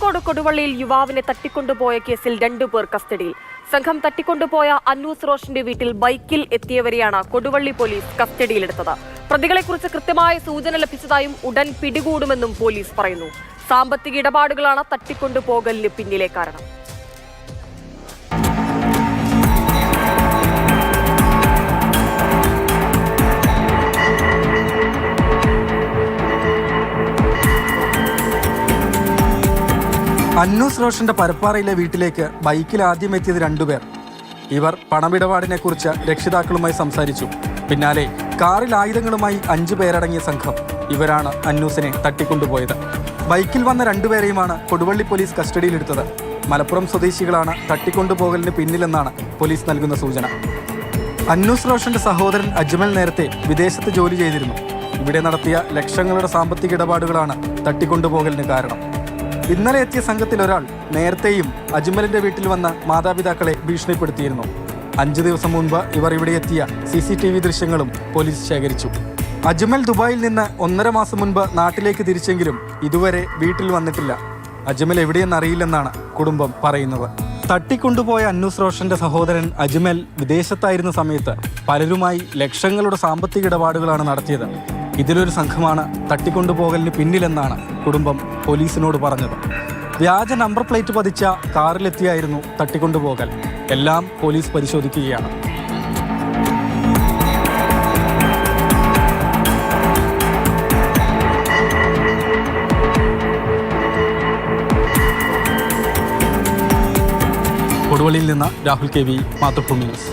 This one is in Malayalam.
കോഴിക്കോട് കൊടുവള്ളിയിൽ യുവാവിനെ തട്ടിക്കൊണ്ടുപോയ കേസിൽ 2 പേർ കസ്റ്റഡിയിൽ. സംഘം തട്ടിക്കൊണ്ടുപോയ അന്നൂസ് റോഷന്റെ വീട്ടിൽ ബൈക്കിൽ എത്തിയവരെയാണ് കൊടുവള്ളി പോലീസ് കസ്റ്റഡിയിലെടുത്തത്. പ്രതികളെക്കുറിച്ച് കൃത്യമായ സൂചന ലഭിച്ചതായും ഉടൻ പിടികൂടുമെന്നും പോലീസ് പറയുന്നു. സാമ്പത്തിക ഇടപാടുകളാണ് തട്ടിക്കൊണ്ടുപോകലിന് പിന്നിലെ കാരണം. അന്നൂസ് റോഷന്റെ പരപ്പാറയിലെ വീട്ടിലേക്ക് ബൈക്കിൽ ആദ്യം എത്തിയത് 2 പേർ. ഇവർ പണമിടപാടിനെ കുറിച്ച് രക്ഷിതാക്കളുമായി സംസാരിച്ചു. പിന്നാലെ കാറിൽ ആയുധങ്ങളുമായി 5 പേരടങ്ങിയ സംഘം. ഇവരാണ് അന്നൂസിനെ തട്ടിക്കൊണ്ടുപോയത്. ബൈക്കിൽ വന്ന 2 പേരെയുമാണ് കൊടുവള്ളി പോലീസ് കസ്റ്റഡിയിലെടുത്തത്. മലപ്പുറം സ്വദേശികളാണ് തട്ടിക്കൊണ്ടുപോകലിന് പിന്നിലെന്നാണ് പോലീസ് നൽകുന്ന സൂചന. അന്നൂസ് റോഷന്റെ സഹോദരൻ അജ്മൽ നേരത്തെ വിദേശത്ത് ജോലി ചെയ്തിരുന്നു. ഇവിടെ നടത്തിയ ലക്ഷങ്ങളുടെ സാമ്പത്തിക ഇടപാടുകളാണ് തട്ടിക്കൊണ്ടുപോകലിന് കാരണം. ഇന്നലെ എത്തിയ സംഘത്തിൽ ഒരാൾ നേരത്തെയും അജ്മലിന്റെ വീട്ടിൽ വന്ന മാതാപിതാക്കളെ ഭീഷണിപ്പെടുത്തിയിരുന്നു. 5 ദിവസം മുൻപ് ഇവർ ഇവിടെ എത്തിയ CCTV ദൃശ്യങ്ങളും പോലീസ് ശേഖരിച്ചു. അജ്മൽ ദുബായിൽ നിന്ന് 1.5 മാസം മുൻപ് നാട്ടിലേക്ക് തിരിച്ചെങ്കിലും ഇതുവരെ വീട്ടിൽ വന്നിട്ടില്ല. അജ്മൽ എവിടെയെന്നറിയില്ലെന്നാണ് കുടുംബം പറയുന്നത്. തട്ടിക്കൊണ്ടുപോയ അന്നൂസ് റോഷന്റെ സഹോദരൻ അജ്മൽ വിദേശത്തായിരുന്ന സമയത്ത് പലരുമായി ലക്ഷങ്ങളുടെ സാമ്പത്തിക ഇടപാടുകളാണ് നടത്തിയത്. ഇതിലൊരു സംഘമാണ് തട്ടിക്കൊണ്ടുപോകലിന് പിന്നിലെന്നാണ് കുടുംബം പോലീസിനോട് പറഞ്ഞത്. വ്യാജ നമ്പർ പ്ലേറ്റ് പതിച്ച കാറിലെത്തിയായിരുന്നു തട്ടിക്കൊണ്ടുപോകൽ. എല്ലാം പോലീസ് പരിശോധിക്കുകയാണ്. കൊടുവള്ളിയിൽ നിന്ന് രാഹുൽ KV, മാതൃഭൂമി ന്യൂസ്.